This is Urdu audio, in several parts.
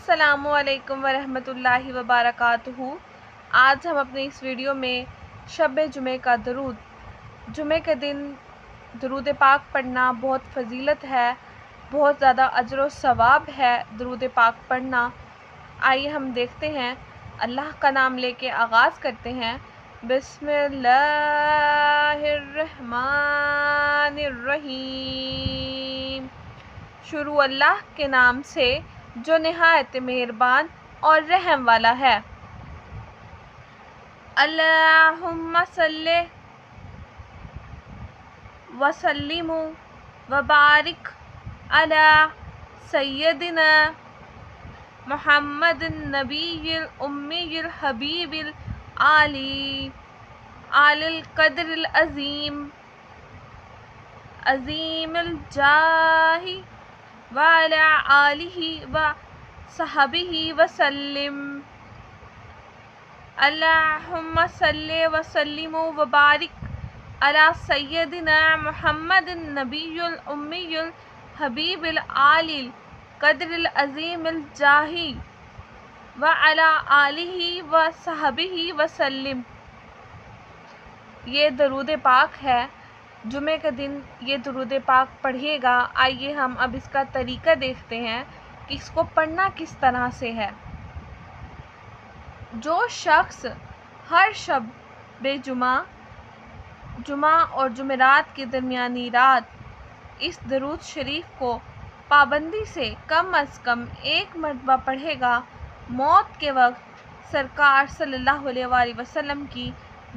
السلام علیکم ورحمۃ اللہ وبرکاتہ۔ آج ہم اپنے اس ویڈیو میں شب جمعہ کا جمعہ کے دن درود پاک پڑھنا بہت فضیلت ہے، بہت زیادہ اجر و ثواب ہے درود پاک پڑھنا۔ آئیے ہم دیکھتے ہیں، اللہ کا نام لے کے آغاز کرتے ہیں۔ بسم اللہ الرحمن الرحیم۔ شروع اللہ کے نام سے جو نہایت مہربان اور رحم والا ہے۔ اللہم صلی وسلم وبارک علی سیدنا محمد النبی الامی الحبیب العالی القدر العظیم عظیم الجاہ وعلی آلہ وصحبہ وسلم۔ اللہم صلی وسلم وبارک علی سیدنا محمد النبی الامی الحبیب العالی القدر العظیم الجاہ وعلی آلہ وصحبہ وسلم۔ یہ درود پاک ہے، جمعہ کے دن یہ درود پاک پڑھیے گا۔ آئیے ہم اب اس کا طریقہ دیکھتے ہیں کہ اس کو پڑھنا کس طرح سے ہے۔ جو شخص ہر شب جمعہ اور جمعرات کی درمیانی رات اس درود شریف کو پابندی سے کم از کم 1 مرتبہ پڑھے گا، موت کے وقت سرکار صلی اللہ علیہ وآلہ وسلم کی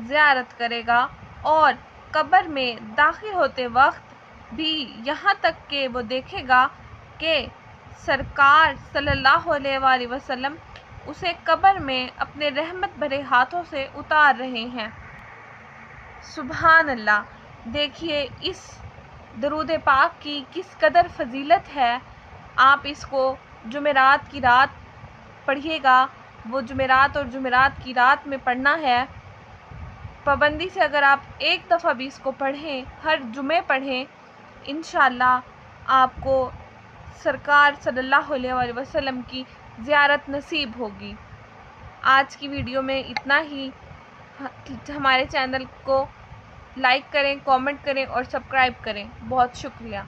زیارت کرے گا، اور قبر میں داخل ہوتے وقت بھی یہاں تک کہ وہ دیکھے گا کہ سرکار صلی اللہ علیہ وآلہ وسلم اسے قبر میں اپنے رحمت بھرے ہاتھوں سے اتار رہے ہیں۔ سبحان اللہ! دیکھیے اس درود پاک کی کس قدر فضیلت ہے۔ آپ اس کو جمعرات کی رات پڑھیے گا، وہ جمعرات اور جمعرات کی رات میں پڑھنا ہے۔ پابندی سے اگر آپ 1 دفعہ بھی اس کو پڑھیں، ہر جمعے پڑھیں، انشاءاللہ آپ کو سرکار صلی اللہ علیہ وآلہ وسلم کی زیارت نصیب ہوگی۔ آج کی ویڈیو میں اتنا ہی۔ ہمارے چینل کو لائک کریں، کامنٹ کریں اور سبسکرائب کریں۔ بہت شکریہ۔